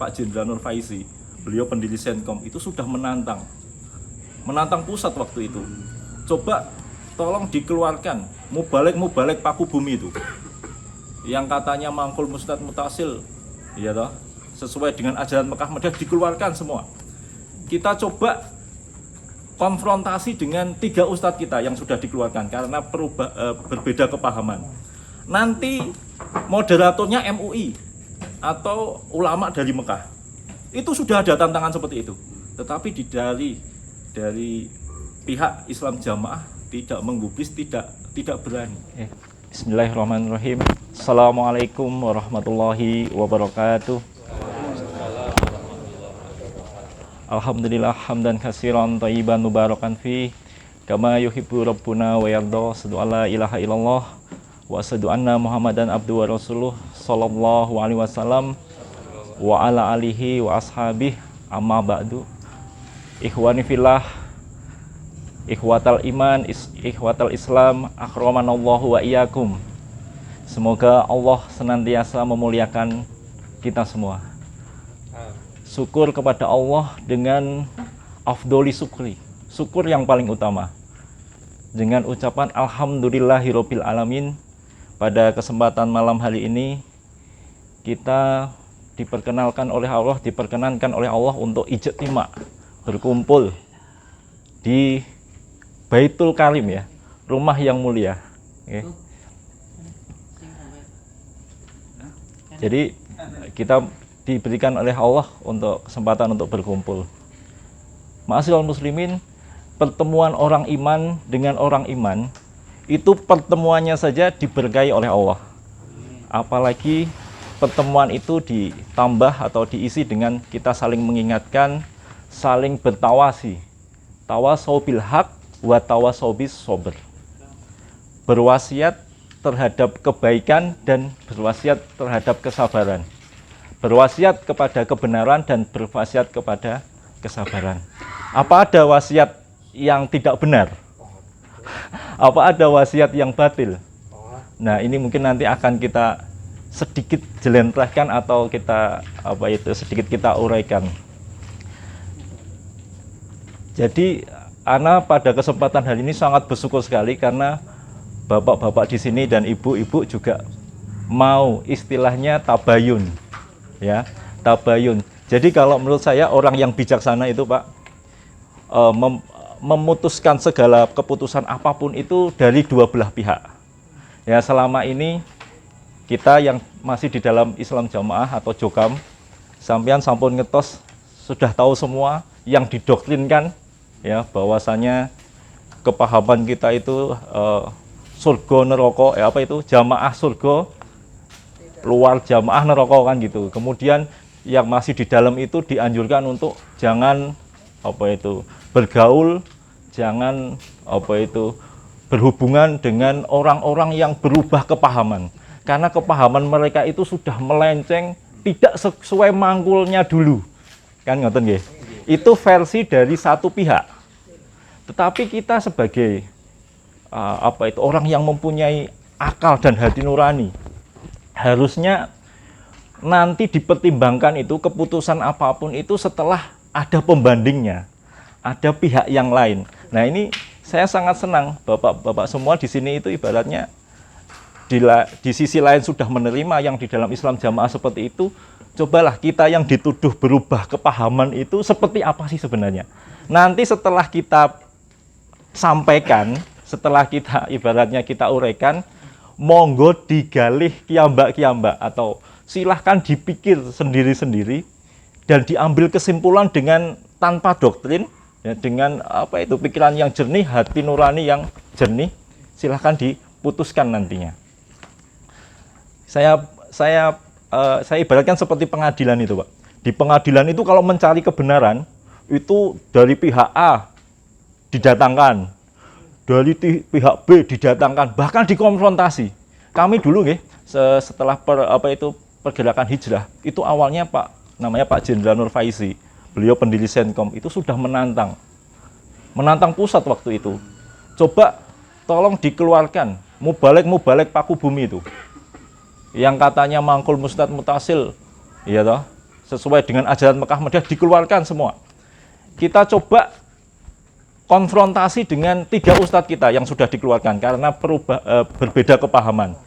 Pak Jenderal Nur Faizi, beliau pendiri Senkom, itu sudah menantang pusat waktu itu. Coba tolong dikeluarkan mubalek paku bumi itu, yang katanya mangkul mustad mutasil, ya toh, sesuai dengan ajaran Mekah Madinah, dikeluarkan semua. Kita coba konfrontasi dengan 3 ustadz kita yang sudah dikeluarkan karena berbeda kepahaman. Nanti moderatornya MUI atau ulama dari Mekah. Itu sudah ada tantangan seperti itu. Tetapi dari pihak Islam Jamaah tidak menggubris, tidak berani. Bismillahirrahmanirrahim. Assalamualaikum warahmatullahi wabarakatuh. Alhamdulillah hamdan katsiran thayyiban mubarakan fi kama yuhibbu rabbuna wa yarda. Asyhadu alla ilaha illallah wa asyhadu anna Muhammadan abduhu wa rasuluh sallallahu alaihi wasallam wa ala alihi wa ashabihi, amma ba'du. Ikhwani fillah, ikhwatal iman, ikhwatal Islam, akramanallahu wa iyyakum. Semoga Allah senantiasa memuliakan kita semua. Syukur kepada Allah dengan afdoli syukri, syukur yang paling utama, dengan ucapan alhamdulillahirabbil alamin. Pada kesempatan malam hari ini kita diperkenankan oleh Allah untuk ijtima, berkumpul di Baitul Karim, ya, rumah yang mulia. Okay. Jadi kita diberikan oleh Allah untuk kesempatan untuk berkumpul. Ma'asyiral muslimin, pertemuan orang iman dengan orang iman itu pertemuannya saja diberkahi oleh Allah. Apalagi pertemuan itu ditambah atau diisi dengan kita saling mengingatkan, saling bertawasi. Tawasau bil haq wa tawasau bis sabr. Berwasiat terhadap kebaikan dan berwasiat terhadap kesabaran. Berwasiat kepada kebenaran dan berwasiat kepada kesabaran. Apa ada wasiat yang tidak benar? Apa ada wasiat yang batil? Nah, ini mungkin nanti akan kita sedikit jelentrehkan atau sedikit kita uraikan. Jadi, ana pada kesempatan hari ini sangat bersyukur sekali karena bapak-bapak di sini dan ibu-ibu juga mau istilahnya tabayun. Ya, tabayun. Jadi kalau menurut saya orang yang bijaksana itu, Pak, memutuskan segala keputusan apapun itu dari dua belah pihak. Ya, selama ini kita yang masih di dalam Islam Jamaah atau Jokam, sampean sampun ngetos sudah tahu semua yang didoktrinkan, ya, bahwasanya kepahaman kita itu surga neraka, jamaah surga, luar jamaah neraka, kan gitu. Kemudian yang masih di dalam itu dianjurkan untuk jangan bergaul, jangan berhubungan dengan orang-orang yang berubah kepahaman, karena kepahaman mereka itu sudah melenceng, tidak sesuai mangkulnya dulu, kan ngoten nggih. Itu versi dari satu pihak. Tetapi kita sebagai orang yang mempunyai akal dan hati nurani, harusnya nanti dipertimbangkan itu keputusan apapun itu setelah ada pembandingnya, ada pihak yang lain. Nah, ini saya sangat senang bapak-bapak semua di sini itu ibaratnya di sisi lain sudah menerima yang di dalam Islam Jamaah seperti itu. Cobalah kita yang dituduh berubah kepahaman itu seperti apa sih sebenarnya. Nanti setelah kita sampaikan, setelah kita ibaratnya kita uraikan, monggo digalih kiambak-kiambak atau silahkan dipikir sendiri-sendiri dan diambil kesimpulan dengan tanpa doktrin, ya, dengan pikiran yang jernih, hati nurani yang jernih, silahkan diputuskan nantinya. Saya ibaratkan seperti pengadilan itu, Pak. Di pengadilan itu kalau mencari kebenaran itu dari pihak A didatangkan, dari pihak B didatangkan, bahkan dikonfrontasi. Kami dulu setelah pergerakan hijrah, itu awalnya namanya Pak Jenderal Nur Faizi, beliau pendiri Senkom, itu sudah menantang pusat waktu itu. Coba tolong dikeluarkan mubalek paku bumi itu, yang katanya mangkul mustad mutasil, ya toh, sesuai dengan ajaran Mekah Madinah dikeluarkan semua. Kita coba konfrontasi dengan 3 ustadz kita yang sudah dikeluarkan karena berbeda kepahaman.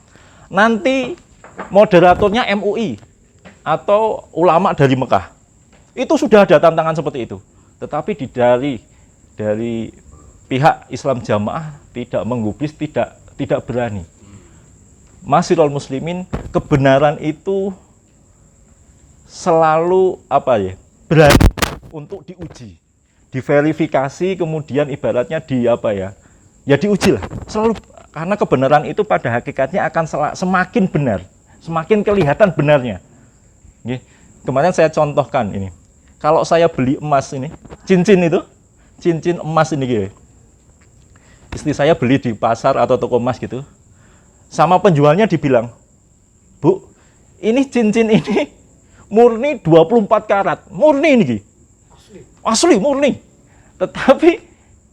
Nanti moderatornya MUI atau ulama dari Mekah. Itu sudah ada tantangan seperti itu. Tetapi dari pihak Islam Jamaah tidak menggubris, tidak berani. Masirul muslimin, kebenaran itu selalu berani untuk diuji, diverifikasi, kemudian ibaratnya diuji lah. Selalu, karena kebenaran itu pada hakikatnya akan semakin benar, semakin kelihatan benarnya. Kemarin saya contohkan ini. Kalau saya beli emas ini, cincin emas ini, istri saya beli di pasar atau toko emas gitu, sama penjualnya dibilang, Bu, ini cincin ini murni 24 karat, murni ini, asli murni. Tetapi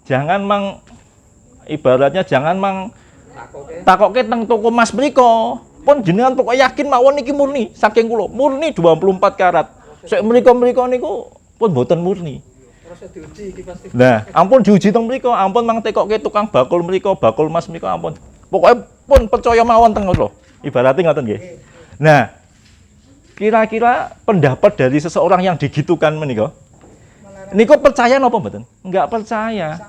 jangan ibaratnya jangan takoke teng toko emas mriko. Pun jenengan pokoknya yakin mawon iki murni, saking kula murni 24 karat. Sek mriko niku pun mboten murni. Nah, ampun diuji teng mriko, ampun tekoke tukang bakul mriko, bakul emas mriko ampun. Pokoknya pun percaya mawon teng kula. Ibaratnya ngoten nggih. Nah, kira-kira pendapat dari seseorang yang digitukan menika, niku percaya napa mboten? Enggak percaya.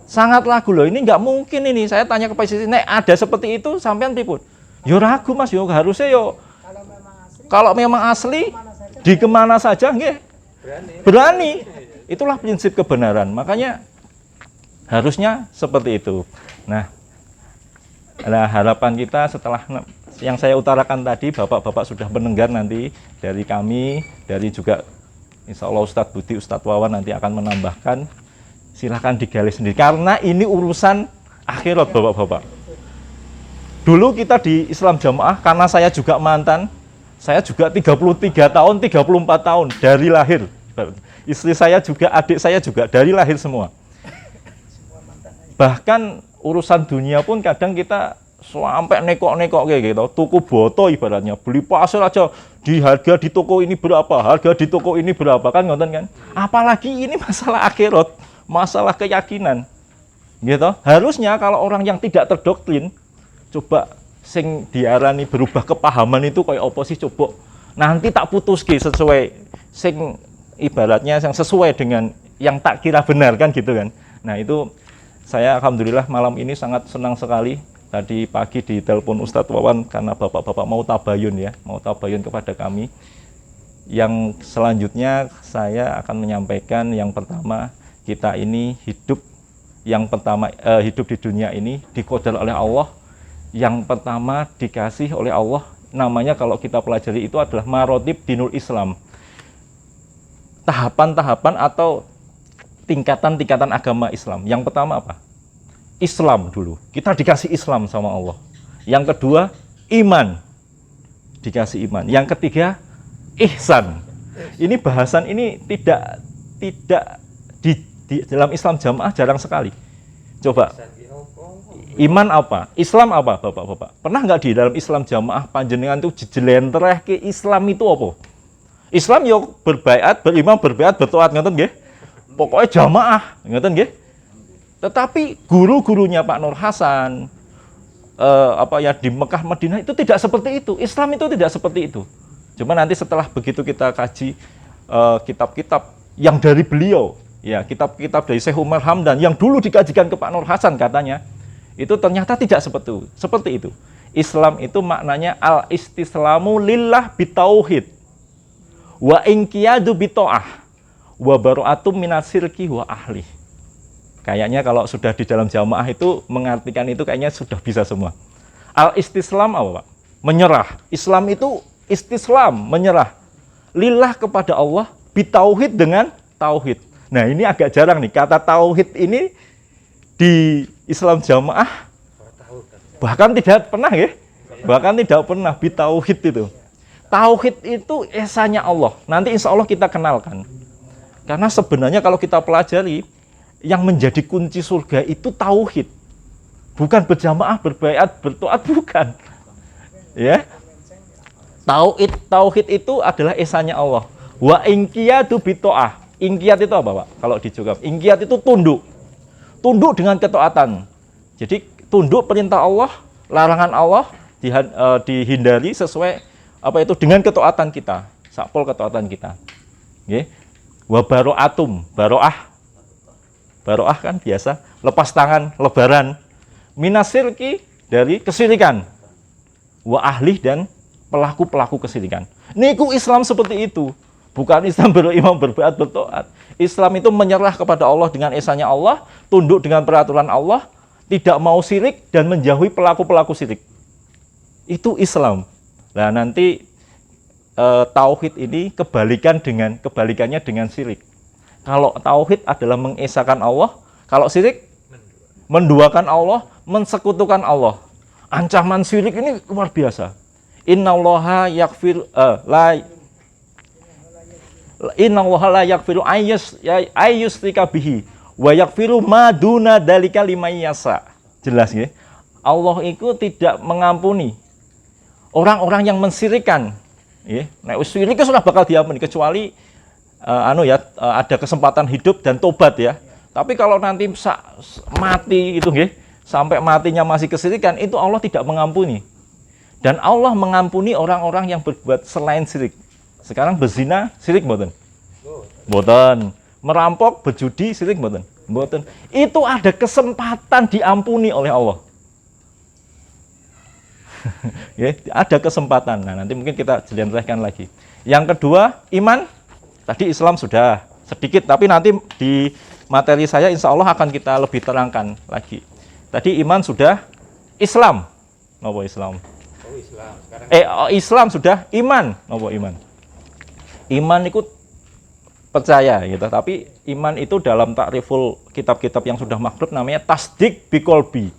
Sangat ragu loh. Ini enggak mungkin ini. Saya tanya ke posisi, nek ada seperti itu sampean pripun? Yo ragu Mas, yo harusnya yo kalau memang asli di kemana saja nggih. Berani. Itulah prinsip kebenaran. Makanya harusnya seperti itu. Nah, harapan kita setelah yang saya utarakan tadi, Bapak-bapak sudah mendengar nanti dari kami, dari juga Insya Allah Ustadz Budi, Ustadz Wawan nanti akan menambahkan. Silahkan digali sendiri, karena ini urusan akhirat Bapak-bapak. Dulu kita di Islam Jamaah, karena saya juga mantan, saya juga 33 tahun, 34 tahun dari lahir. Istri saya juga, adik saya juga dari lahir semua. Bahkan urusan dunia pun kadang kita sampai nekok-nekok kayak gitu, tuku boto ibaratnya, beli pasir aja di harga di toko ini berapa, harga di toko ini berapa, kan ngoten kan? Apalagi ini masalah akhirat, masalah keyakinan. Gitu. Harusnya kalau orang yang tidak terdoktrin, coba sing diarani berubah kepahaman itu kayak apa sih, coba nanti tak putus sesuai sing ibaratnya yang sesuai dengan yang tak kira benar kan gitu kan. Nah, itu saya alhamdulillah malam ini sangat senang sekali. Tadi pagi ditelepon Ustadz Wawan karena bapak-bapak mau tabayun kepada kami. Yang selanjutnya saya akan menyampaikan yang pertama, kita ini hidup di dunia ini diqadar oleh Allah. Yang pertama dikasih oleh Allah, namanya kalau kita pelajari itu adalah marotib dinul Islam. Tahapan-tahapan atau tingkatan-tingkatan agama Islam. Yang pertama apa? Islam dulu. Kita dikasih Islam sama Allah. Yang kedua, iman. Dikasih iman. Yang ketiga, ihsan. Ini bahasan ini tidak di dalam Islam Jamaah jarang sekali. Coba. Iman apa? Islam apa, Bapak-bapak? Pernah nggak di dalam Islam Jamaah panjenengan itu jelentreh ke Islam itu apa? Islam yo berbaiat, beriman, berbeat, bertoat, ngoten nggih. Pokoknya jamaah, ngoten nggih. Tetapi guru-gurunya Pak Nur Hasan di Mekah Madinah itu tidak seperti itu. Islam itu tidak seperti itu. Cuma nanti setelah begitu kita kaji kitab-kitab yang dari beliau, ya kitab-kitab dari Syekh Umar Hamdan yang dulu dikajikan ke Pak Nur Hasan katanya, itu ternyata tidak seperti itu. Islam itu maknanya al-istislamu lillah bitauhid wa inqiyadu bito'ah wa baru'atum minasirki wa ahli. Kayaknya kalau sudah di dalam jamaah itu mengartikan itu kayaknya sudah bisa semua. Al-istislam apa Pak? Menyerah. Islam itu istislam, menyerah. Lillah kepada Allah, bitauhid dengan tauhid. Nah, ini agak jarang nih, kata tauhid ini di Islam Jamaah bahkan tidak pernah ya. Bahkan tidak pernah bitauhid itu. Tauhid itu esanya Allah. Nanti insya Allah kita kenalkan. Karena sebenarnya kalau kita pelajari, yang menjadi kunci surga itu tauhid. Bukan berjamaah, berbaiat, bertoat, bukan. Ya. Tauhid itu adalah esanya Allah. Wa inqiyadu bitoah. Inqiyat itu apa, Pak? Kalau di Jawa. Inqiyat itu tunduk. Tunduk dengan ketaatan. Jadi tunduk perintah Allah, larangan Allah dihindari sesuai apa itu dengan ketaatan kita. Sakpol ketaatan kita. Nggih. Wa baro'atum, baro'ah. Baro'ah kan biasa, lepas tangan, lebaran. Minasirki dari kesirikan. Wa ahli dan pelaku-pelaku kesirikan. Niku Islam seperti itu. Bukan Islam berimam berbuat bertaat. Islam itu menyerah kepada Allah dengan esanya Allah, tunduk dengan peraturan Allah, tidak mau syirik dan menjauhi pelaku-pelaku syirik. Itu Islam. Nah, nanti tauhid ini kebalikannya dengan syirik. Kalau tauhid adalah mengesahkan Allah, kalau syirik menduakan Allah, mensekutukan Allah. Ancaman syirik ini luar biasa. Innallaha yaghfir la yaghfiru ayyushrika bihi wa yaghfiru ma duna dzalika liman yasha. Jelas nggih? Allah itu tidak mengampuni orang-orang yang mensyirikkan. Nggih. Nek syirik sudah bakal diampuni kecuali ada kesempatan hidup dan tobat ya. Tapi kalau nanti mati itu nggih, sampai matinya masih kesyirikan, itu Allah tidak mengampuni. Dan Allah mengampuni orang-orang yang berbuat selain syirik. Sekarang berzina, syirik mboten? Mboten. Merampok, berjudi, syirik mboten? Mboten. Itu ada kesempatan diampuni oleh Allah. Ya, ada kesempatan. Nah, nanti mungkin kita jelaskan lagi. Yang kedua, iman. Tadi Islam sudah sedikit, tapi nanti di materi saya insya Allah akan kita lebih terangkan lagi. Tadi iman sudah, Islam. Napa Islam? Oh, Islam. Sekarang Islam sudah, iman. Napa iman? Iman itu percaya gitu, tapi iman itu dalam takriful kitab-kitab yang sudah makhluk namanya tasdik biqolbi,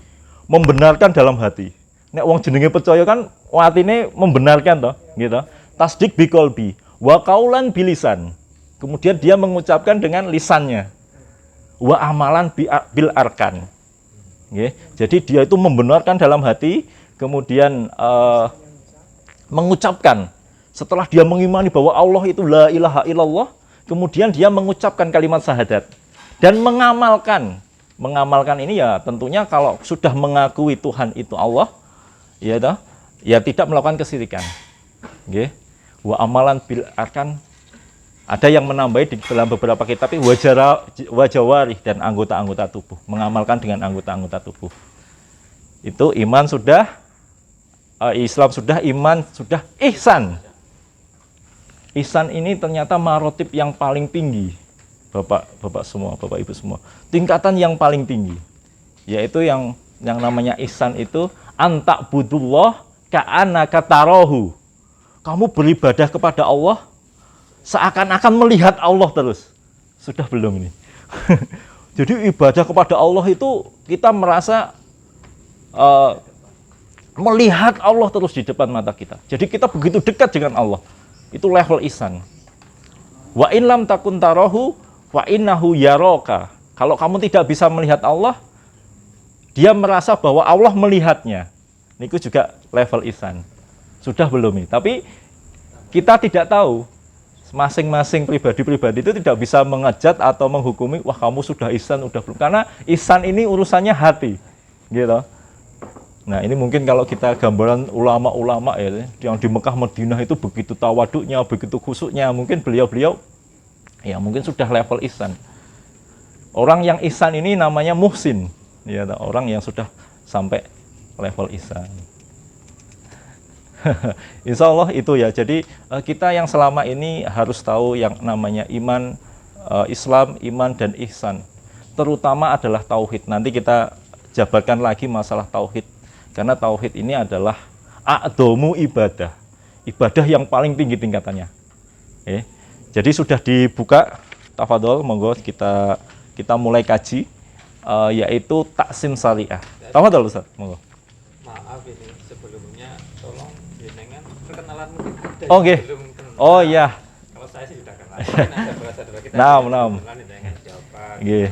membenarkan dalam hati. Nek wong jenenge percaya kan watine membenarkan toh, gitu. Tasdik biqolbi, wa qaulan bilisan. Kemudian dia mengucapkan dengan lisannya. Wa amalan bil arkan. Nggih. Jadi dia itu membenarkan dalam hati, kemudian mengucapkan. Setelah dia mengimani bahwa Allah itu la ilaha illallah, kemudian dia mengucapkan kalimat syahadat dan mengamalkan. Mengamalkan ini ya tentunya kalau sudah mengakui Tuhan itu Allah, ya tidak melakukan kesyirikan. Nggih. Wa amalan bil arkan, ada yang menambahi di dalam beberapa kitab ini wajawarih dan anggota-anggota tubuh, mengamalkan dengan anggota-anggota tubuh. Itu iman sudah, Islam sudah, iman sudah, ihsan. Ihsan ini ternyata marotib yang paling tinggi, Bapak semua, Bapak Ibu semua. Tingkatan yang paling tinggi, yaitu yang namanya ihsan itu antak budullah ka'annaka tarahu. Kamu beribadah kepada Allah seakan-akan melihat Allah terus. Sudah belum ini? Jadi ibadah kepada Allah itu kita merasa melihat Allah terus di depan mata kita. Jadi kita begitu dekat dengan Allah. Itu level ihsan. Wa in lam takun tarahu wa innahu yaraka. Kalau kamu tidak bisa melihat Allah, dia merasa bahwa Allah melihatnya. Niku juga level ihsan. Sudah belum ini? Tapi kita tidak tahu. Masing-masing pribadi-pribadi itu tidak bisa mengejat atau menghukumi, wah kamu sudah ihsan, udah belum. Karena ihsan ini urusannya hati. Gitu. Nah, ini mungkin kalau kita gambaran ulama-ulama ya, yang di Mekah Madinah itu begitu tawaduknya, begitu khusyuknya, mungkin beliau-beliau ya mungkin sudah level ihsan. Orang yang ihsan ini namanya muhsin, ya, orang yang sudah sampai level ihsan. Insya Allah itu ya. Jadi kita yang selama ini harus tahu yang namanya iman, Islam, iman dan ihsan. Terutama adalah tauhid. Nanti kita jabarkan lagi masalah tauhid. Karena tauhid ini adalah a'dhamu ibadah. Ibadah yang paling tinggi tingkatannya. Jadi sudah dibuka, tafadhol, monggo kita mulai kaji, yaitu taksim syariah. Tafadhol Ustaz, monggo. Maaf ini sebelumnya tolong jenengan perkenalan mungkin ada Oke. Oh iya. Kalau saya sih sudah kenal. Ada bahasa dulu kita. Naam. Dengan siapa? Nggih.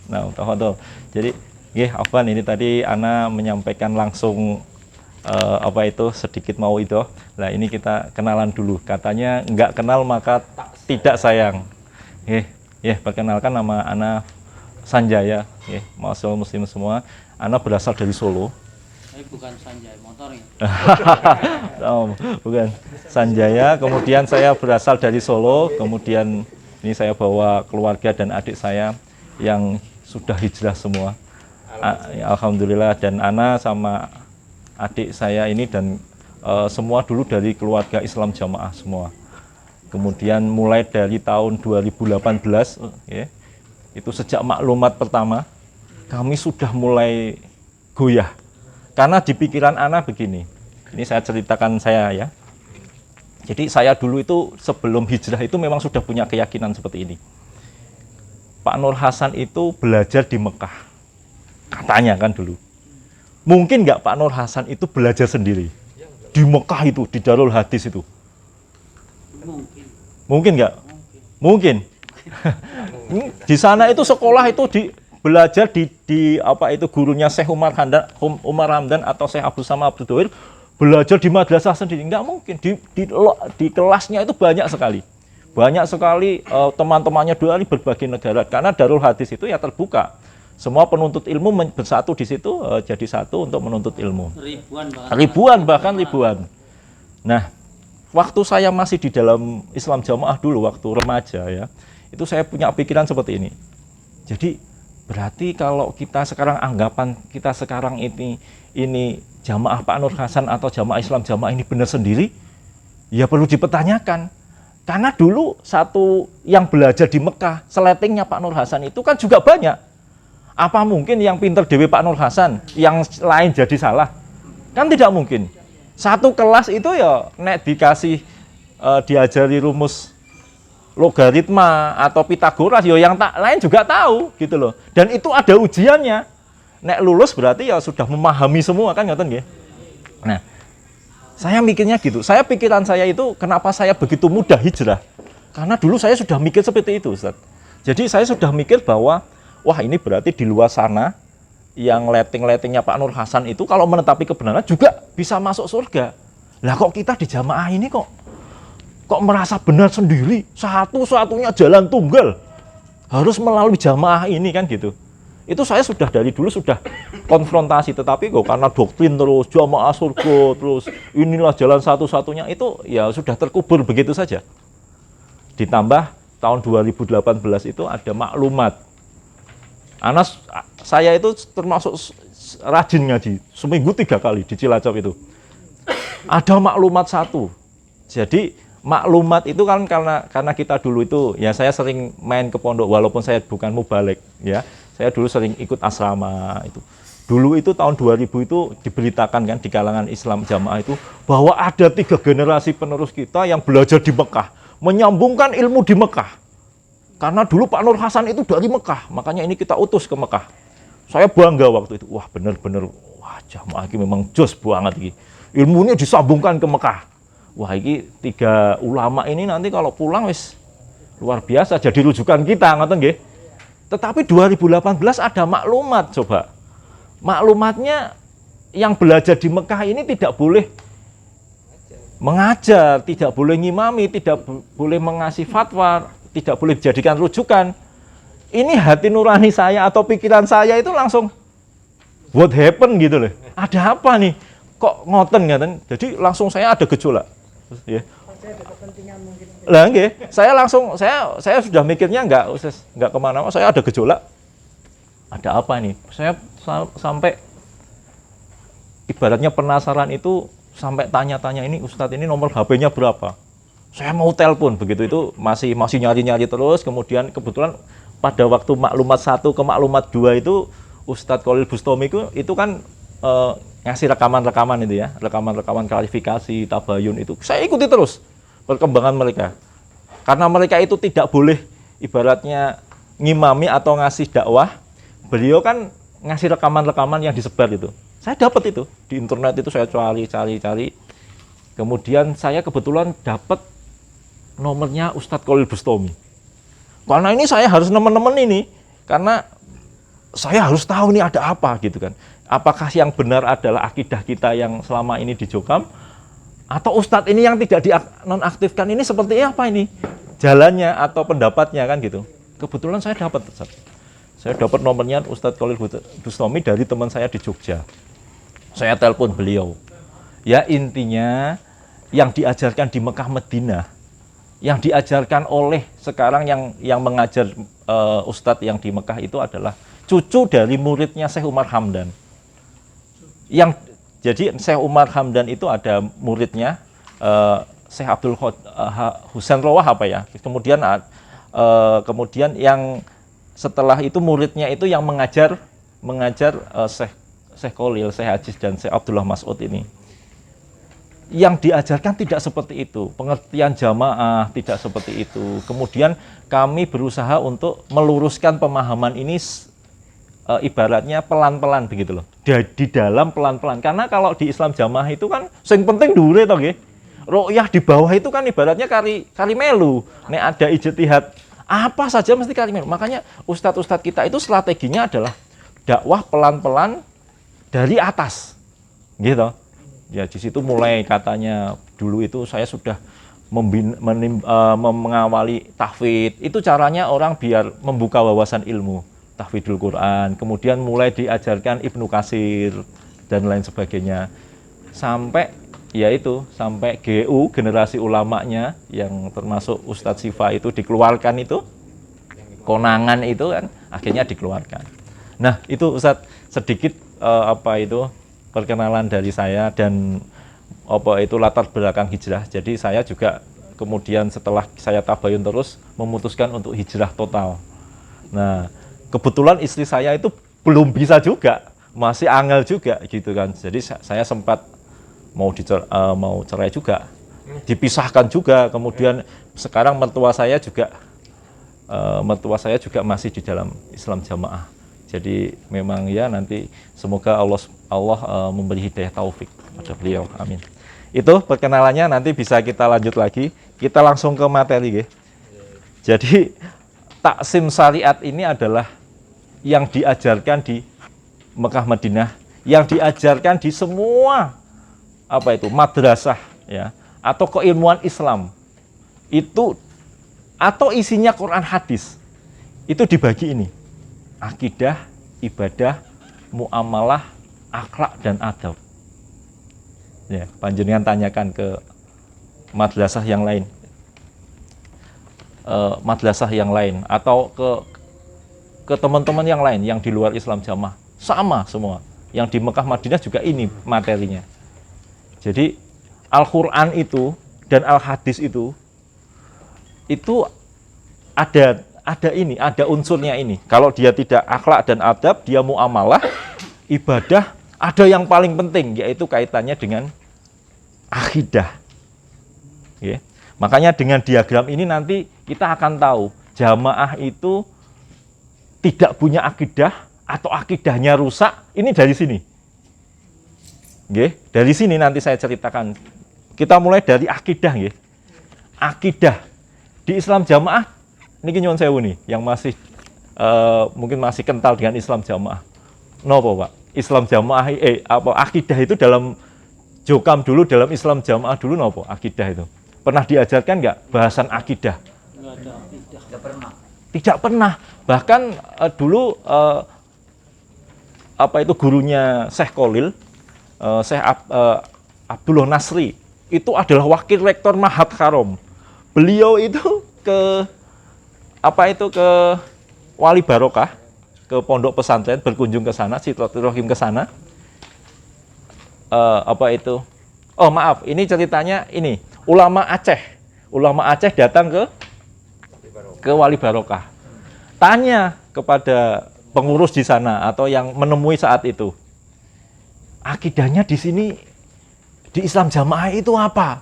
Nah, tafadhol. Jadi nggih, afwan ini tadi Ana menyampaikan langsung apa itu sedikit mau itu. Nah ini kita kenalan dulu. Katanya nggak kenal maka tidak sayang. Perkenalkan nama Ana Sanjaya. Mahasiswa muslim semua. Ana berasal dari Solo. Bukan Sanjaya motor ya? Bukan Sanjaya. Kemudian saya berasal dari Solo. Kemudian ini saya bawa keluarga dan adik saya yang sudah hijrah semua. Alhamdulillah. Dan Ana sama adik saya ini dan semua dulu dari keluarga Islam Jamaah semua. Kemudian mulai dari tahun 2018 itu sejak maklumat pertama kami sudah mulai goyah. Karena di pikiran Ana begini. Ini saya ceritakan saya ya. Jadi saya dulu itu sebelum hijrah itu memang sudah punya keyakinan seperti ini. Pak Nur Hasan itu belajar di Mekah. Katanya kan dulu. Mungkin nggak Pak Nur Hasan itu belajar sendiri? Di Mekah itu, di Darul Hadis itu. Mungkin nggak? Mungkin. Di sana itu sekolah itu belajar di apa itu gurunya Syekh Umar Hamdan atau Syekh Abdul Samad Abdul Doir, belajar di madrasah sendiri. Nggak mungkin. Di kelasnya itu banyak sekali. Banyak sekali teman-temannya dari berbagai negara. Karena Darul Hadis itu ya terbuka. Semua penuntut ilmu bersatu di situ, jadi satu untuk menuntut ilmu. Ribuan. Nah, waktu saya masih di dalam Islam Jamaah dulu, waktu remaja ya, itu saya punya pikiran seperti ini. Jadi berarti kalau kita sekarang anggapan kita sekarang ini Jamaah Pak Nur Hasan atau Jamaah Islam Jamaah ini benar sendiri, ya perlu dipertanyakan. Karena dulu satu yang belajar di Mekah, seletingnya Pak Nur Hasan itu kan juga banyak. Apa mungkin yang pinter dewe Pak Nur Hasan, yang lain jadi salah? Kan tidak mungkin. Satu kelas itu ya nek dikasih diajari rumus logaritma atau Pitagoras, ya yang lain juga tahu gitu loh. Dan itu ada ujiannya. Nek lulus berarti ya sudah memahami semua kan, ngoten nggih. Nah, saya mikirnya gitu. Pikiran saya itu kenapa saya begitu mudah hijrah? Karena dulu saya sudah mikir seperti itu, Ustaz. Jadi saya sudah mikir bahwa wah ini berarti di luar sana yang letting-lettingnya Pak Nur Hasan itu kalau menetapi kebenaran juga bisa masuk surga. Lah kok kita di jamaah ini kok merasa benar sendiri, satu-satunya jalan tunggal harus melalui jamaah ini kan gitu. Itu saya sudah dari dulu sudah konfrontasi, tetapi kok karena doktrin terus jamaah surga terus inilah jalan satu-satunya itu ya sudah terkubur begitu saja. Ditambah tahun 2018 itu ada maklumat. Saya itu termasuk rajin ngaji, seminggu 3 kali di Cilacap itu. Ada maklumat satu. Jadi maklumat itu kan karena kita dulu itu, ya saya sering main ke pondok walaupun saya bukan mubalek ya. Saya dulu sering ikut asrama itu. Dulu itu tahun 2000 itu diberitakan kan di kalangan Islam Jamaah itu bahwa ada 3 generasi penerus kita yang belajar di Mekah, menyambungkan ilmu di Mekah. Karena dulu Pak Nur Hasan itu dari Mekah, makanya ini kita utus ke Mekah. Saya bangga waktu itu, wah bener-bener, wah jamaah ini memang jos banget ini. Ilmunya disambungkan ke Mekah. Wah ini 3 ulama ini nanti kalau pulang wis luar biasa, jadi rujukan kita, ngoten nggih. Tetapi 2018 ada maklumat, coba. Maklumatnya yang belajar di Mekah ini tidak boleh mengajar, tidak boleh ngimami, tidak boleh mengasih fatwa, tidak boleh dijadikan rujukan. Ini hati nurani saya atau pikiran saya itu langsung what happened gitu loh. Ada apa nih? Kok ngoten. Jadi langsung saya ada gejolak. Ya. Lah nggih, saya sudah mikirnya enggak kemana-mana, saya ada gejolak. Ada apa nih? Saya sampai ibaratnya penasaran itu sampai tanya-tanya ini Ustadz ini nomor HP-nya berapa? Saya mau telepon begitu itu masih nyari-nyari terus, kemudian kebetulan pada waktu maklumat 1 ke maklumat 2 itu Ustadz Khalil Bustami itu kan ngasih rekaman-rekaman itu ya, rekaman-rekaman klarifikasi, tabayun itu. Saya ikuti terus perkembangan mereka. Karena mereka itu tidak boleh ibaratnya ngimami atau ngasih dakwah, beliau kan ngasih rekaman-rekaman yang disebar itu. Saya dapat itu di internet itu saya cari. Kemudian saya kebetulan dapat nomornya Ustadz Khalil Bustami. Karena ini saya harus nemen-nemen ini, karena saya harus tahu ini ada apa gitu kan. Apakah yang benar adalah akidah kita yang selama ini di Jokam, atau ustadz ini yang tidak dinonaktifkan ini seperti apa ini jalannya atau pendapatnya kan gitu. Kebetulan saya dapat, Ustadz. Saya dapat nomornya Ustadz Khalil Bustami dari teman saya di Jogja. Saya telepon beliau. Ya intinya yang diajarkan di Mekah Madinah, yang diajarkan oleh sekarang yang mengajar Ustadz yang di Mekah itu adalah cucu dari muridnya Syekh Umar Hamdan. Jadi Syekh Umar Hamdan itu ada muridnya Syekh Abdul Husain Rawah apa ya. Kemudian yang setelah itu muridnya itu yang mengajar Syekh Khalil, Syekh Aziz dan Syekh Abdullah Mas'ud ini. Yang diajarkan tidak seperti itu, pengertian jamaah tidak seperti itu. Kemudian kami berusaha untuk meluruskan pemahaman ini ibaratnya pelan-pelan begitu loh. Di dalam pelan-pelan. Karena kalau di Islam jamaah itu kan yang penting dhuwure to nggih. Ru'yah di bawah itu kan ibaratnya kali melu. Nek ada ijtihad apa saja mesti kali melu. Makanya ustadz-ustadz kita itu strateginya adalah dakwah pelan-pelan dari atas. Gitu. Ya di situ mulai katanya dulu itu saya sudah mengawali tahfidz. Itu caranya orang biar membuka wawasan ilmu, tahfidzul Quran. Kemudian mulai diajarkan Ibnu Katsir dan lain sebagainya. Sampai GU generasi ulamanya yang termasuk Ustadz Sifa itu dikeluarkan itu. Konangan itu kan akhirnya dikeluarkan. Nah, itu Ustadz sedikit perkenalan dari saya dan latar belakang hijrah. Jadi saya juga kemudian setelah saya tabayun terus memutuskan untuk hijrah total. Nah, kebetulan istri saya itu belum bisa juga, masih angel juga gitu kan. Jadi saya sempat mau cerai juga, dipisahkan juga. Kemudian sekarang mertua saya juga masih di dalam Islam jamaah. Jadi memang ya nanti semoga Allah memberi hidayah taufik pada beliau. Amin. Itu perkenalannya, nanti bisa kita lanjut lagi. Kita langsung ke materi. Jadi taksim syariat ini adalah yang diajarkan di Mekah Madinah, yang diajarkan di semua madrasah ya, atau keilmuan Islam. Itu atau isinya Quran hadis. Itu dibagi ini. Akidah, ibadah, muamalah, akhlak dan adab. Ya, panjenengan tanyakan ke madrasah yang lain. Madrasah yang lain atau ke teman-teman yang lain yang di luar Islam jamaah. Sama semua. Yang di Mekah Madinah juga ini materinya. Jadi Al-Qur'an itu dan Al-Hadis itu ada unsurnya ini. Kalau dia tidak akhlak dan adab, dia muamalah, ibadah, ada yang paling penting yaitu kaitannya dengan akidah. Ya. Makanya dengan diagram ini nanti kita akan tahu jamaah itu tidak punya akidah atau akidahnya rusak. Ini dari sini. Dari sini nanti saya ceritakan. Kita mulai dari akidah. Akidah di Islam jamaah. Ini nyuwun sewu nih, yang masih mungkin masih kental dengan Islam jamaah. Nopo Pak? Islam jamaah akidah itu dalam Jokam dulu, dalam Islam jamaah dulu nopo akidah itu? Pernah diajarkan nggak bahasan akidah? Nggak ada akidah. Tidak pernah. Tidak pernah. Bahkan dulu gurunya Syekh Khalil, Syekh Abdullah Nasri, itu adalah wakil rektor Ma'had Karom. Beliau itu ke Wali Barokah, ke pondok pesantren, berkunjung ke sana, silaturahim ke sana. Ini ceritanya ini, ulama Aceh datang ke Wali Barokah. Tanya kepada pengurus di sana atau yang menemui saat itu. Akidahnya di sini di Islam jamaah itu apa?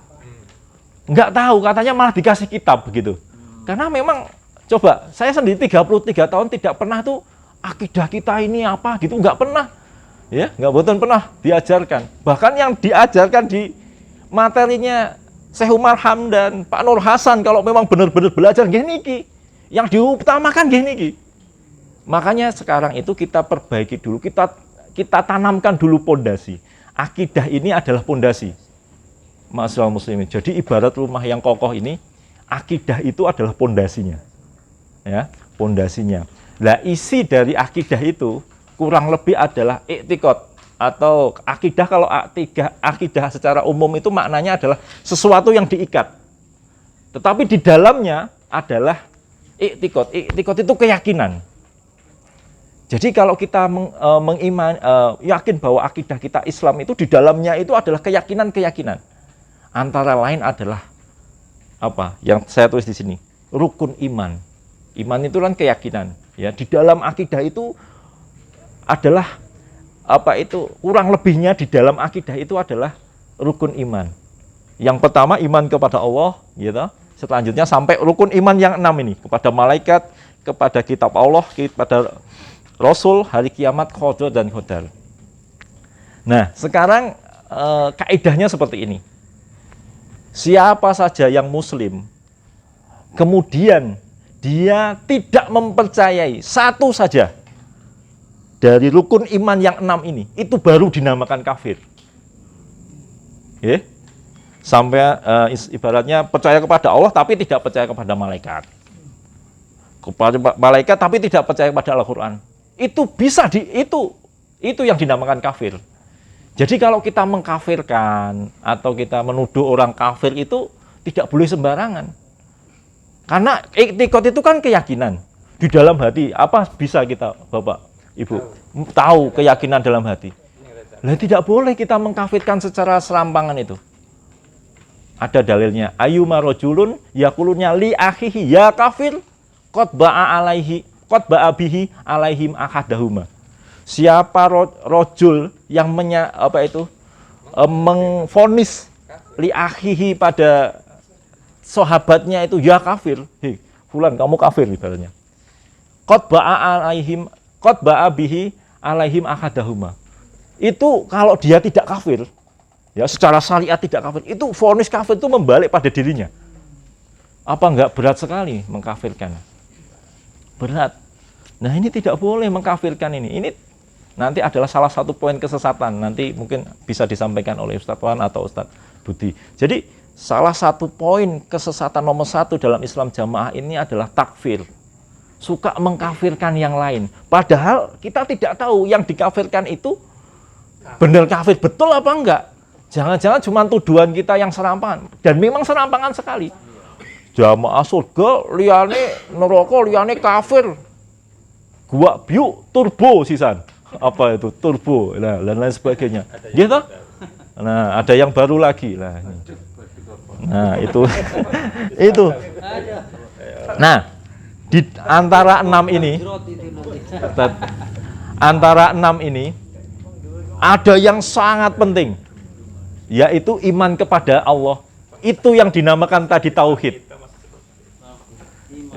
Nggak tahu, katanya malah dikasih kitab begitu. Karena memang coba, saya sendiri 33 tahun tidak pernah tuh akidah kita ini apa gitu, nggak pernah. Ya, nggak pernah diajarkan. Bahkan yang diajarkan di materinya Syekh Umar Hamdan, Pak Nur Hasan, kalau memang benar-benar belajar gini ki, yang diutamakan gini ki. Makanya sekarang itu kita perbaiki dulu, kita tanamkan dulu pondasi. Akidah ini adalah pondasi. Ma'asyiral muslimin. Jadi ibarat rumah yang kokoh ini, akidah itu adalah pondasinya. Ya, pondasinya. Lah isi dari akidah itu kurang lebih adalah i'tiqad atau akidah. Kalau akidah secara umum itu maknanya adalah sesuatu yang diikat. Tetapi di dalamnya adalah i'tiqad. I'tiqad itu keyakinan. Jadi kalau kita yakin bahwa akidah kita Islam itu di dalamnya itu adalah keyakinan-keyakinan. Antara lain adalah apa? Yang saya tulis di sini, rukun iman. Iman itu kan keyakinan, ya. Di dalam akidah itu adalah apa itu? Kurang lebihnya di dalam akidah itu adalah rukun iman. Yang pertama iman kepada Allah, gitu. Selanjutnya sampai rukun iman yang 6 ini, kepada malaikat, kepada kitab Allah, kepada Rasul, hari kiamat, qada dan qadar. Nah, sekarang kaidahnya seperti ini. Siapa saja yang muslim, kemudian dia tidak mempercayai satu saja dari rukun iman yang 6 ini, itu baru dinamakan kafir. Ya? Sampai ibaratnya percaya kepada Allah tapi tidak percaya kepada malaikat. Kepada malaikat tapi tidak percaya kepada Al-Quran. Itu bisa itu yang dinamakan kafir. Jadi kalau kita mengkafirkan atau kita menuduh orang kafir itu tidak boleh sembarangan. Karena i'tiqad itu kan keyakinan di dalam hati. Apa bisa kita, Bapak, Ibu, tahu keyakinan dalam hati? Lah tidak boleh kita mengkafirkan secara serampangan itu. Ada dalilnya. Ayyuma rajulun yaquluna li akhihi ya kafir qad ba'a bihi alaihim akadahuma. Siapa rojul yang mengfonis li akhihi pada sahabatnya itu ya kafir. Hei, fulan kamu kafir ibaratnya. Qad ba'a bihi alaihim akadahuma. Itu kalau dia tidak kafir, ya secara syariat tidak kafir, itu vonis kafir itu membalik pada dirinya. Apa enggak berat sekali mengkafirkan? Berat. Nah ini tidak boleh mengkafirkan ini. Ini nanti adalah salah satu poin kesesatan. Nanti mungkin bisa disampaikan oleh Ustadz Wan atau Ustadz Budi. Jadi salah satu poin kesesatan nomor 1 dalam Islam jamaah ini adalah takfir. Suka mengkafirkan yang lain. Padahal kita tidak tahu yang dikafirkan itu benar kafir betul apa enggak. Jangan-jangan cuma tuduhan kita yang serampangan. Dan memang serampangan sekali. Jamaah surga liane neraka liane kafir. Gua biu turbo sisan. Apa itu turbo dan lain sebagainya. Gitu. Nah, ada yang baru lagi lah. Nah, itu itu. Nah, di antara 6 ini ada yang sangat penting, yaitu iman kepada Allah. Itu yang dinamakan tadi tauhid.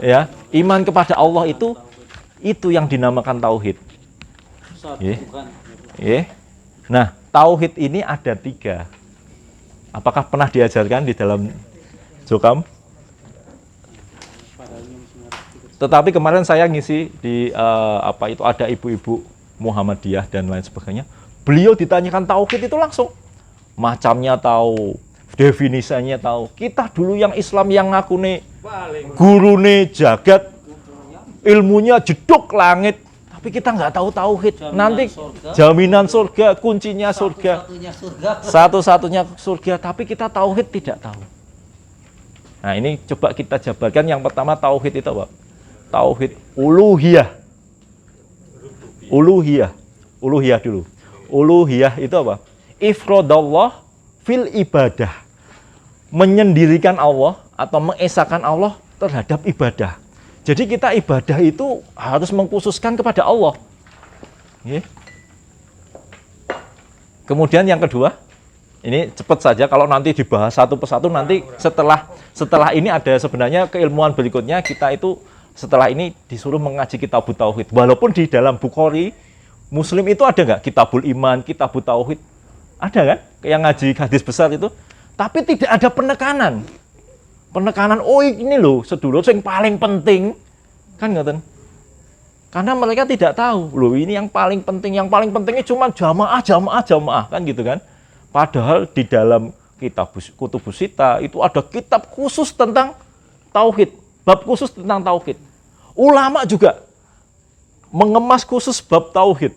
Ya, iman kepada Allah itu yang dinamakan tauhid. Nah, tauhid ini ada 3. Apakah pernah diajarkan di dalam Jokam? Tetapi kemarin saya ngisi di ada ibu-ibu Muhammadiyah dan lain sebagainya. Beliau ditanyakan tauhid itu langsung macamnya tahu, definisinya tahu. Kita dulu yang Islam yang ngakune gurune jagat, ilmunya jeduk langit, tapi kita nggak tahu tauhid. Nanti jaminan surga, kuncinya surga, satu-satunya surga, tapi kita tauhid tidak tahu. Nah ini coba kita jabarkan. Yang pertama tauhid itu apa? Tauhid uluhiyah. Uluhiyah dulu. Uluhiyah itu apa? Ifradallah fil ibadah. Menyendirikan Allah atau mengesahkan Allah terhadap ibadah. Jadi kita ibadah itu harus mengkhususkan kepada Allah. Kemudian yang kedua, ini cepat saja kalau nanti dibahas satu persatu, nanti setelah ini ada sebenarnya keilmuan berikutnya. Kita itu setelah ini disuruh mengaji kitabut tauhid. Walaupun di dalam Bukhari Muslim itu ada nggak kitabul iman, kitabut tauhid? Ada kan? Yang ngaji hadis besar itu. Tapi tidak ada penekanan. Penekanan, oh ini loh sedulur yang paling penting. Kan ngoten. Karena mereka tidak tahu, loh ini yang paling pentingnya cuma jamaah kan gitu kan. Padahal di dalam kitab Kutubus Sittah itu ada kitab khusus tentang tauhid, bab khusus tentang tauhid. Ulama juga mengemas khusus bab tauhid.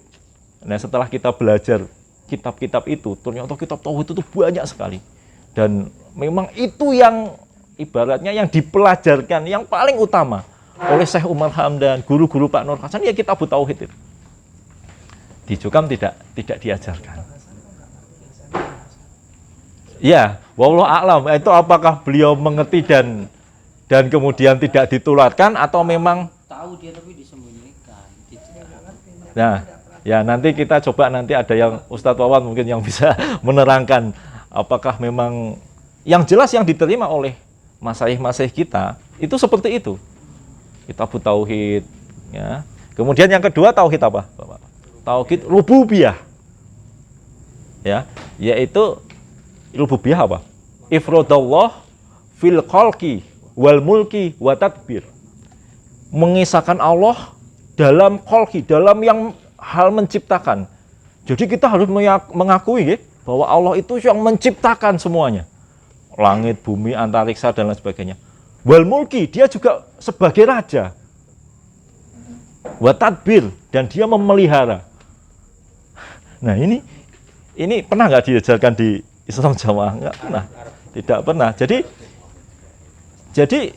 Nah, setelah kita belajar kitab-kitab itu, ternyata kitab tauhid itu banyak sekali. Dan memang itu yang ibaratnya yang dipelajarkan yang paling utama oleh Syekh Umar Hamdan, guru-guru Pak Nur Hasan, ya kitab tauhid itu. Di Jukam tidak diajarkan. Ya, wallahu a'lam. Itu apakah beliau mengerti dan kemudian tidak ditularkan atau memang Tahu dia tapi disembunyikan. nah, ya nanti kita coba, nanti ada yang Ustadz Wawan mungkin yang bisa menerangkan apakah memang yang jelas yang diterima oleh masyayikh kita itu seperti itu. Kitab tauhid, ya. Kemudian yang kedua tauhid apa, Bapak? Tauhid rububiyah. Ya, yaitu rububiyah apa? Ifradallah fil khalqi wal mulki wa tadbir. Mengisahkan Allah dalam khalqi, dalam yang hal menciptakan. Jadi kita harus mengakui ya, bahwa Allah itu yang menciptakan semuanya. Langit, bumi, antariksa dan lain sebagainya. Wal mulki, dia juga sebagai raja. Wa tadbir, dan dia memelihara. Nah, ini pernah nggak diajarkan di Islam Jamaah? Nggak pernah. Tidak pernah. Jadi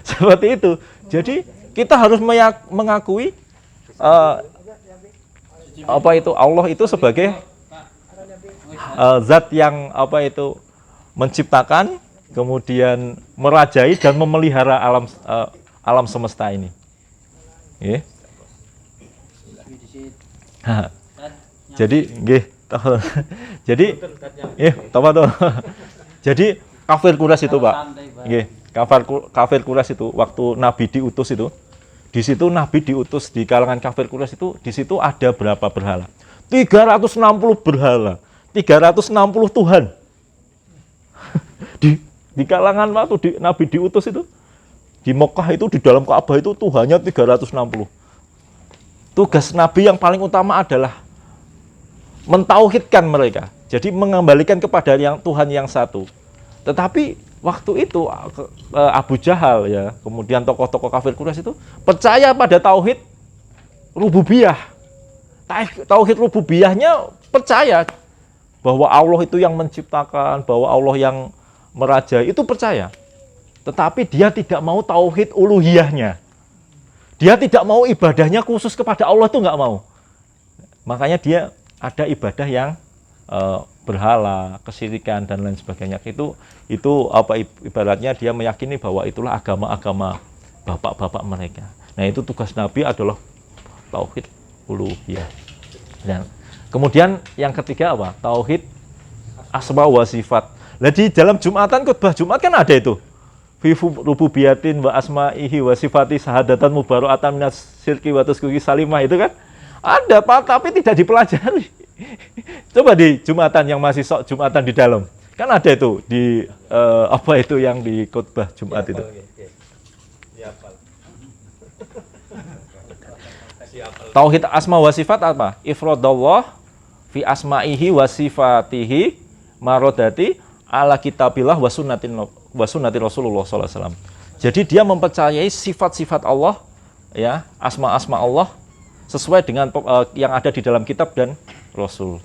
seperti itu. Jadi kita harus mengakui Allah itu sebagai zat yang menciptakan, kemudian merajai dan memelihara alam semesta ini. Yeah. Jadi kafir Quraisy itu, Pak. Nggih, kafir Quraisy itu waktu Nabi diutus itu, di situ Nabi diutus di kalangan kafir Quraisy itu, di situ ada berapa berhala? 360 berhala, 360 Tuhan. Di kalangan waktu Nabi diutus itu, di Mekah itu, di dalam Ka'bah itu Tuhannya 360. Tugas Nabi yang paling utama adalah mentauhidkan mereka. Jadi mengembalikan kepada Tuhan yang satu. Tetapi waktu itu Abu Jahal, ya, kemudian tokoh-tokoh kafir Quraisy itu percaya pada tauhid rububiyah. Tauhid rububiyahnya percaya bahwa Allah itu yang menciptakan, bahwa Allah yang merajai, itu percaya. Tetapi dia tidak mau tauhid uluhiyahnya. Dia tidak mau ibadahnya khusus kepada Allah, itu nggak mau. Makanya dia ada ibadah yang berhala, kesyirikan dan lain sebagainya. Itu ibaratnya dia meyakini bahwa itulah agama-agama bapak-bapak mereka. Nah, itu tugas Nabi adalah tauhid uluhiyah. Dan kemudian yang ketiga apa? Tauhid asma wa sifat. Jadi dalam Jumatan, khutbah Jumat kan ada itu. Fi rububiyatin wa asma'ihi wa sifati sahadatan mubara'atan minas syirki wa taskuki salimah, itu kan ada, Pak, tapi tidak dipelajari. Coba di Jumatan yang masih sok Jumatan di dalam. Kan ada itu di yang di khutbah Jumat itu. Tauhid asma wa sifat apa? Ifradallah fi asma'ihi wa sifatihi marodati ala kitabillah wa sunnati Rasulullah SAW. Jadi dia mempercayai sifat-sifat Allah, ya, asma-asma Allah sesuai dengan yang ada di dalam kitab dan Rasul.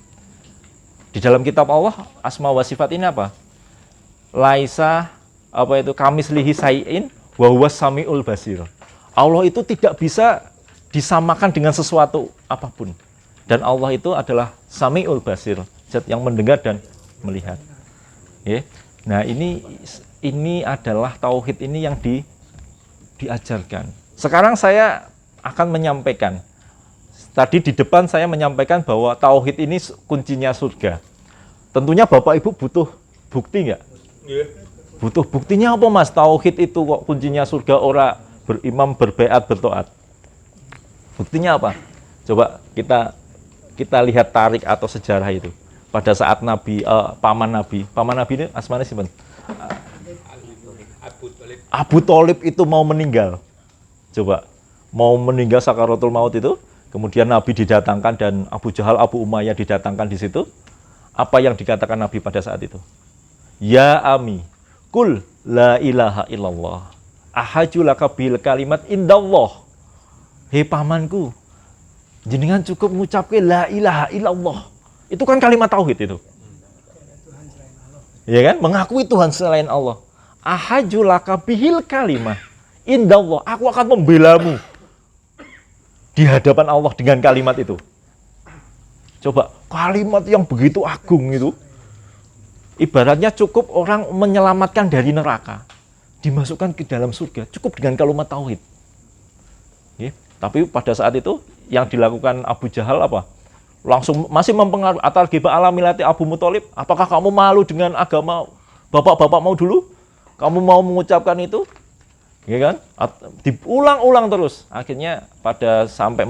Di dalam kitab Allah, asma wa sifat ini apa? Laisa kamislihi sayin wa huwas samiul basir. Allah itu tidak bisa disamakan dengan sesuatu apapun. Dan Allah itu adalah samiul basir, zat yang mendengar dan melihat. Ya. Nah, ini adalah tauhid ini yang diajarkan. Sekarang saya akan menyampaikan. Tadi di depan saya menyampaikan bahwa tauhid ini kuncinya surga. Tentunya Bapak Ibu butuh bukti nggak? Yeah. Butuh buktinya apa, Mas? Tauhid itu kok kuncinya surga, ora berimam, berbaiat, bertoat. Buktinya apa? Coba kita lihat tarik atau sejarah itu. Pada saat paman Nabi ini asmanya siapa? Abu Thalib itu mau meninggal. Coba, mau meninggal sakaratul maut itu, kemudian Nabi didatangkan dan Abu Jahal, Abu Umayyah didatangkan di situ. Apa yang dikatakan Nabi pada saat itu? Ya ami, kul la ilaha illallah. Ahaju laka bil kalimat indallah. Hei pamanku, jenengan cukup mengucapkan la ilaha illallah. Itu kan kalimat tauhid itu. Ya kan? Mengakui Tuhan selain Allah. Ahaju laka bihil kalimah indallah. Aku akan membelamu di hadapan Allah dengan kalimat itu. Coba, kalimat yang begitu agung itu, ibaratnya cukup orang menyelamatkan dari neraka, dimasukkan ke dalam surga, cukup dengan kalimat tauhid. Ya, tapi pada saat itu, yang dilakukan Abu Jahal apa? Langsung masih mempengaruhi atal giba ala milati Abu Muthalib. Apakah kamu malu dengan agama bapak-bapak mau dulu? Kamu mau mengucapkan itu? Ya kan? Diulang-ulang terus. Akhirnya pada sampai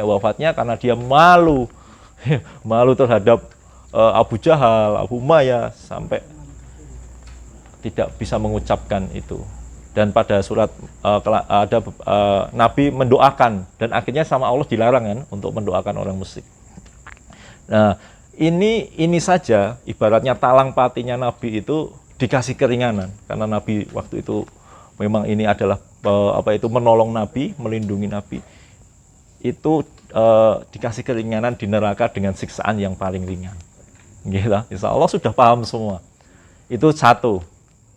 wafatnya karena dia malu terhadap Abu Jahal, Abu Umayyah, sampai tidak bisa mengucapkan itu. Dan pada surat ada Nabi mendoakan, dan akhirnya sama Allah dilarang kan untuk mendoakan orang musyrik. Nah, ini saja ibaratnya talang patinya Nabi itu dikasih keringanan, karena Nabi waktu itu memang ini adalah menolong Nabi, melindungi Nabi. Itu dikasih keringanan di neraka dengan siksaan yang paling ringan. Gitu. Insya Allah sudah paham semua. Itu satu.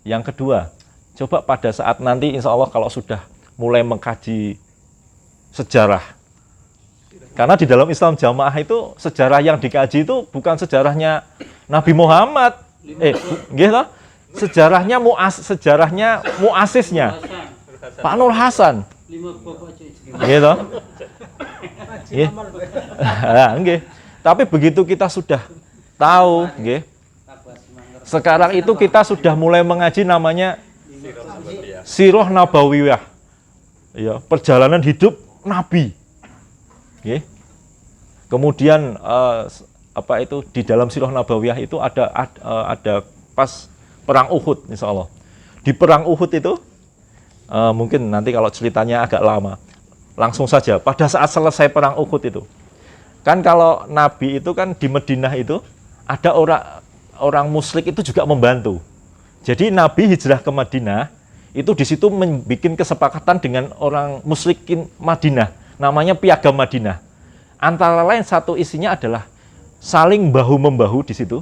Yang kedua, coba pada saat nanti insya Allah kalau sudah mulai mengkaji sejarah. Karena di dalam Islam jamaah itu sejarah yang dikaji itu bukan sejarahnya Nabi Muhammad. Gitu. Sejarahnya muasisnya Pak Nur Hasan. Gitu. Tapi begitu kita sudah tahu, sekarang itu kita sudah mulai mengaji namanya Sirah Nabawiyah, ya, perjalanan hidup Nabi. Kemudian di dalam Sirah Nabawiyah itu ada pas perang Uhud, insya Allah. Di perang Uhud itu mungkin nanti kalau ceritanya agak lama, langsung saja pada saat selesai perang Uhud itu, kan kalau Nabi itu kan di Madinah itu ada orang musyrik itu juga membantu. Jadi Nabi hijrah ke Madinah itu di situ membuat kesepakatan dengan orang musyrikin Madinah, namanya Piagam Madinah. Antara lain satu isinya adalah saling bahu-membahu di situ,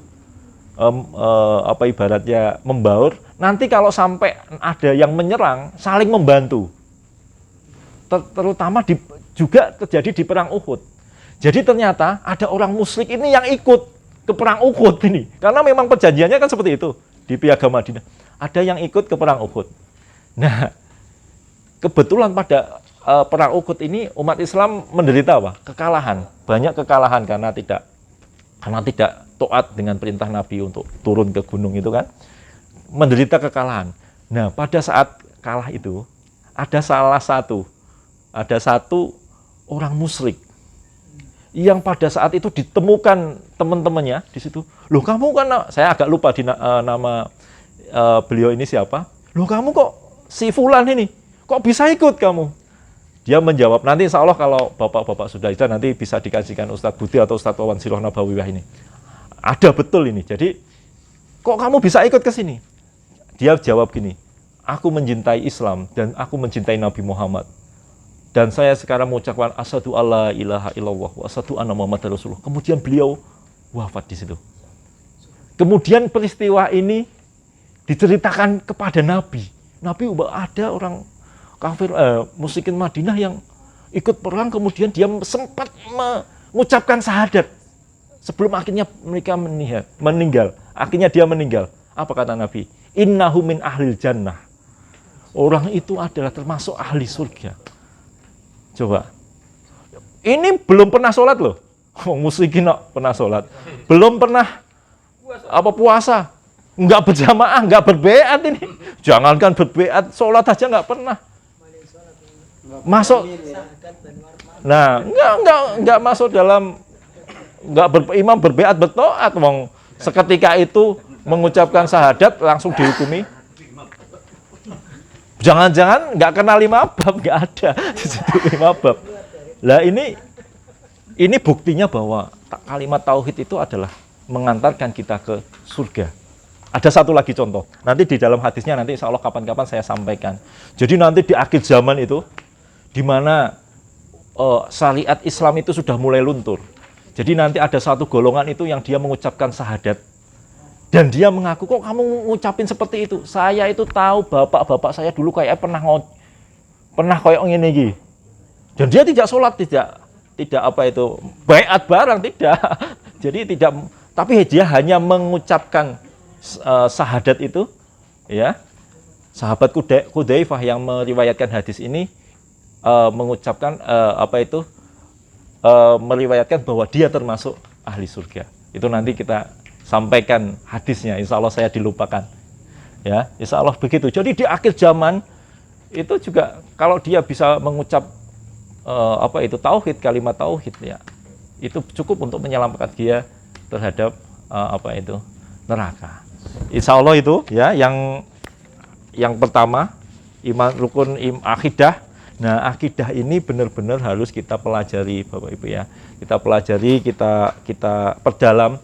ibaratnya membaur. Nanti kalau sampai ada yang menyerang, saling membantu. Terutama juga terjadi di perang Uhud. Jadi ternyata ada orang musyrik ini yang ikut ke perang Uhud ini, karena memang perjanjiannya kan seperti itu di Piagam Madinah. Ada yang ikut ke perang Uhud. Nah, kebetulan pada perang Uhud ini umat Islam menderita apa? Kekalahan, banyak kekalahan karena tidak taat dengan perintah Nabi untuk turun ke gunung itu kan, menderita kekalahan. Nah, pada saat kalah itu ada satu orang musyrik yang pada saat itu ditemukan teman-temannya di situ. Loh, kamu kan, saya agak lupa nama beliau ini siapa. Loh, kamu kok si Fulan ini, kok bisa ikut kamu? Dia menjawab, nanti insya Allah kalau bapak-bapak sudah hijrah nanti bisa dikasihkan Ustadz Budi atau Ustadz Wawan Sirah Nabawiyah ini. Ada betul ini. Jadi, kok kamu bisa ikut ke sini? Dia jawab gini, aku mencintai Islam dan aku mencintai Nabi Muhammad. Dan saya sekarang mengucapkan asyhadu alla ilaha illallah wa asyhadu anna Muhammadar Rasulullah. Kemudian beliau wafat di situ. Kemudian peristiwa ini diceritakan kepada Nabi. Nabi, ada orang kafir musyrikin Madinah yang ikut perang, kemudian dia sempat mengucapkan syahadat sebelum akhirnya mereka meninggal. Akhirnya dia meninggal. Apa kata Nabi? Innahu min ahlil jannah. Orang itu adalah termasuk ahli surga. Coba, ini belum pernah sholat loh, musyrikin pernah sholat, belum pernah puasa, nggak berjamaah, nggak berbeat ini, jangankan berbeat, sholat aja nggak pernah, masuk, nah nggak masuk dalam, imam berbeat bertoat, seketika itu mengucapkan syahadat langsung dihukumi. Jangan-jangan nggak kenal 5 bab, nggak ada. 75 bab. Lah ini buktinya bahwa kalimat tauhid itu adalah mengantarkan kita ke surga. Ada satu lagi contoh. Nanti di dalam hadisnya nanti insya Allah kapan-kapan saya sampaikan. Jadi nanti di akhir zaman itu, di mana syariat Islam itu sudah mulai luntur. Jadi nanti ada satu golongan itu yang dia mengucapkan syahadat. Dan dia mengaku, kok kamu ngucapin seperti itu? Saya itu tahu bapak-bapak saya dulu kayak pernah kayak ngene iki. Dan dia tidak sholat, tidak apa itu, baiat barang, tidak. Jadi tidak, tapi dia hanya mengucapkan syahadat itu, ya. Sahabat Hudzaifah yang meriwayatkan hadis ini mengucapkan meriwayatkan bahwa dia termasuk ahli surga. Itu nanti kita sampaikan hadisnya, insya Allah saya dilupakan. Ya, insya Allah begitu. Jadi di akhir zaman itu juga kalau dia bisa mengucap tauhid, kalimat tauhid, ya, itu cukup untuk menyelamatkan dia terhadap neraka. Insya Allah itu ya yang pertama rukun akidah. Nah, akidah ini benar-benar harus kita pelajari, Bapak Ibu ya. Kita pelajari, kita perdalam.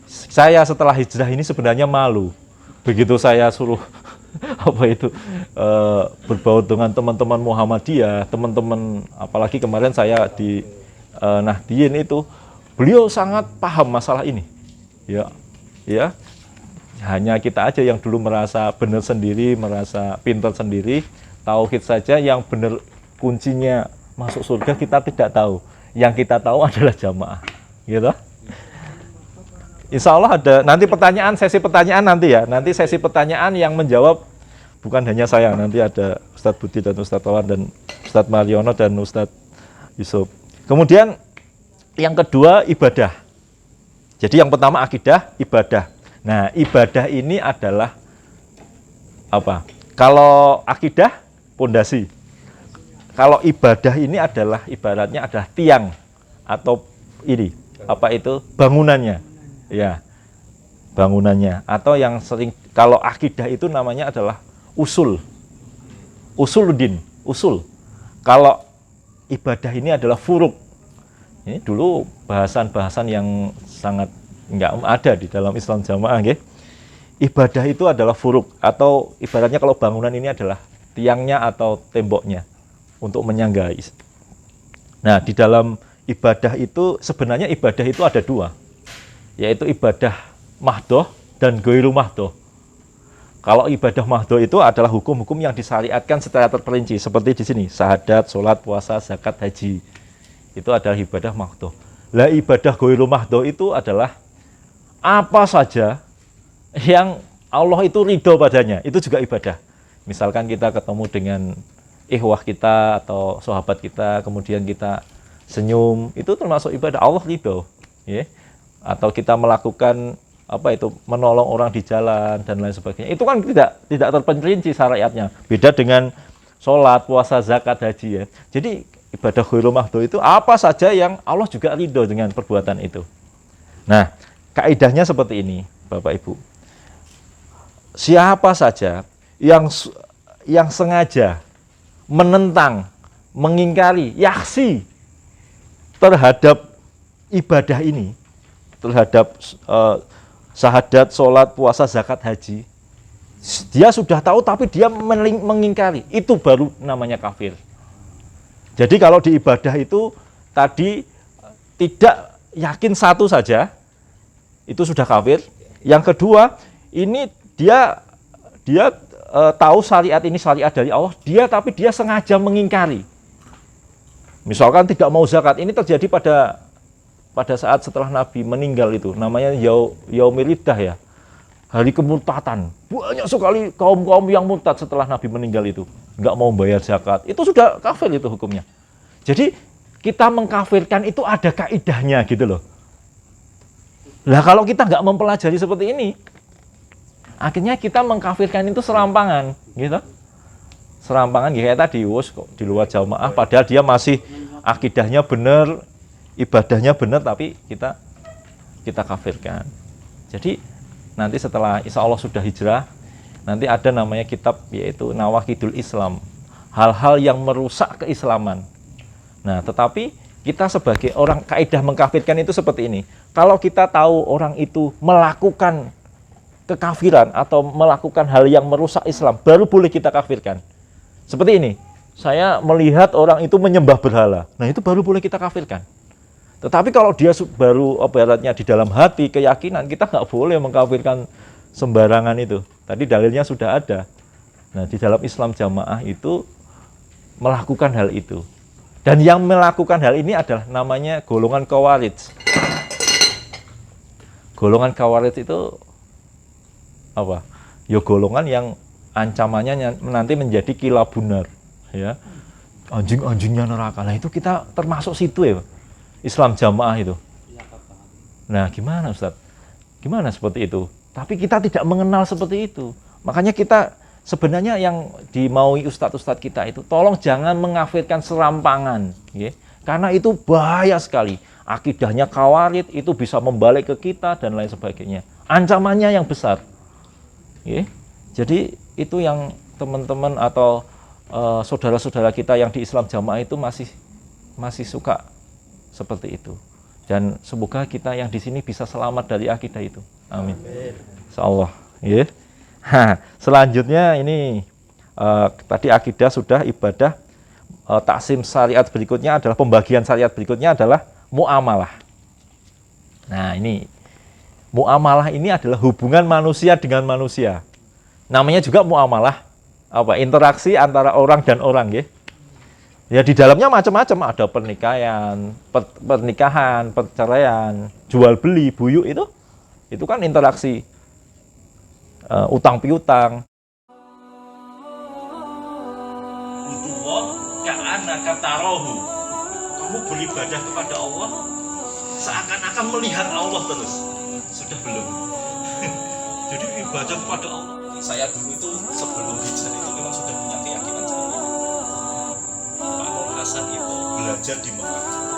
Saya setelah hijrah ini sebenarnya malu. Begitu saya suruh berbaur dengan teman-teman Muhammadiyah, teman-teman, apalagi kemarin saya di Nahdien itu, beliau sangat paham masalah ini. Ya. Hanya kita aja yang dulu merasa benar sendiri, merasa pintar sendiri. Tauhid saja yang benar kuncinya masuk surga kita tidak tahu. Yang kita tahu adalah jamaah. Gitu. Insya Allah ada nanti sesi pertanyaan nanti ya. Nanti sesi pertanyaan yang menjawab bukan hanya saya, nanti ada Ustadz Budi dan Ustadz Tawan dan Ustadz Mariono dan Ustadz Yusuf. Kemudian yang kedua ibadah. Jadi yang pertama akidah, ibadah. Nah, ibadah ini adalah apa? Kalau akidah, pondasi. Kalau ibadah ini adalah ibaratnya adalah tiang atau ini bangunannya. Ya, bangunannya. Atau yang sering, kalau akidah itu namanya adalah usuluddin, usul. Kalau ibadah ini adalah furuk. Ini dulu bahasan-bahasan yang sangat nggak ada di dalam Islam jamaah, nggih. Ibadah itu adalah furuk, atau ibaratnya kalau bangunan ini adalah tiangnya atau temboknya untuk menyangga. Nah, di dalam ibadah itu sebenarnya ibadah itu ada dua, yaitu ibadah mahdoh dan ghairu mahdoh. Kalau ibadah mahdoh itu adalah hukum-hukum yang disyariatkan secara terperinci, seperti di sini, syahadat, sholat, puasa, zakat, haji. Itu adalah ibadah mahdoh. Lah ibadah ghairu mahdoh itu adalah apa saja yang Allah itu ridho padanya, itu juga ibadah. Misalkan kita ketemu dengan ikhwah kita atau sahabat kita, kemudian kita senyum, itu termasuk ibadah, Allah ridho. Ya. Atau kita melakukan menolong orang di jalan dan lain sebagainya. Itu kan tidak terperinci syariatnya. Beda dengan sholat, puasa, zakat, haji ya. Jadi ibadah ghairu mahdoh itu apa saja yang Allah juga ridho dengan perbuatan itu. Nah, kaidahnya seperti ini, Bapak Ibu. Siapa saja yang sengaja menentang, mengingkari, yaksi terhadap ibadah ini, terhadap syahadat, sholat, puasa, zakat, haji, dia sudah tahu tapi dia mengingkari, itu baru namanya kafir. Jadi kalau di ibadah itu tadi tidak yakin satu saja, itu sudah kafir. Yang kedua, ini dia tahu syariat ini syariat dari Allah, tapi dia sengaja mengingkari. Misalkan tidak mau zakat, ini terjadi pada saat setelah Nabi meninggal itu, namanya Yaumil-Iddah ya, hari kemurtatan. Banyak sekali kaum-kaum yang murtad setelah Nabi meninggal itu, nggak mau bayar zakat. Itu sudah kafir itu hukumnya. Jadi kita mengkafirkan itu ada kaidahnya gitu loh. Lah kalau kita nggak mempelajari seperti ini, akhirnya kita mengkafirkan itu serampangan, gitu. Serampangan kayak tadi, kok di luar jamaah, padahal dia masih akidahnya benar, ibadahnya benar, tapi kita kafirkan. Jadi nanti setelah insya Allah sudah hijrah, nanti ada namanya kitab yaitu Nawaqidul Islam, hal-hal yang merusak keislaman. Nah, tetapi kita sebagai orang, kaidah mengkafirkan itu seperti ini. Kalau kita tahu orang itu melakukan kekafiran atau melakukan hal yang merusak Islam, baru boleh kita kafirkan. Seperti ini, saya melihat orang itu menyembah berhala, nah itu baru boleh kita kafirkan. Tetapi kalau dia baru ibaratnya di dalam hati, keyakinan, kita nggak boleh mengkafirkan sembarangan itu. Tadi dalilnya sudah ada. Nah, di dalam Islam jamaah itu melakukan hal itu. Dan yang melakukan hal ini adalah namanya golongan Khawarij. Golongan Khawarij itu apa? Ya golongan yang ancamannya nanti menjadi kilabunar, ya. Anjing-anjingnya neraka. Nah, itu kita termasuk situ ya, Islam jamaah itu. Nah, gimana Ustaz? Gimana seperti itu? Tapi kita tidak mengenal seperti itu. Makanya kita sebenarnya yang dimaui ustadz-ustadz kita itu, tolong jangan mengafirkan serampangan, ya. Karena itu bahaya sekali. Akidahnya Khawarij itu bisa membalik ke kita dan lain sebagainya. Ancamannya yang besar. Ya. Jadi itu yang teman-teman atau saudara-saudara kita yang di Islam jamaah itu masih suka seperti itu. Dan semoga kita yang di sini bisa selamat dari akidah itu. Amin. Insyaallah. Ya. Selanjutnya ini tadi akidah sudah, ibadah. Taksim syariat berikutnya adalah pembagian syariat berikutnya adalah muamalah. Nah, ini muamalah ini adalah hubungan manusia dengan manusia. Namanya juga muamalah, interaksi antara orang dan orang, ya. Ya, di dalamnya macam-macam, ada pernikahan, perceraian, jual beli, buyuk itu kan interaksi, utang piutang. Kamu beribadah kepada Allah seakan-akan melihat Allah terus. Sudah belum? Jadi ibadah kepada Allah. Saya dulu itu sebelum hijrah itu memang sudah punya keyakinan seperti itu. Pak Nur Hasan itu belajar di Mekah.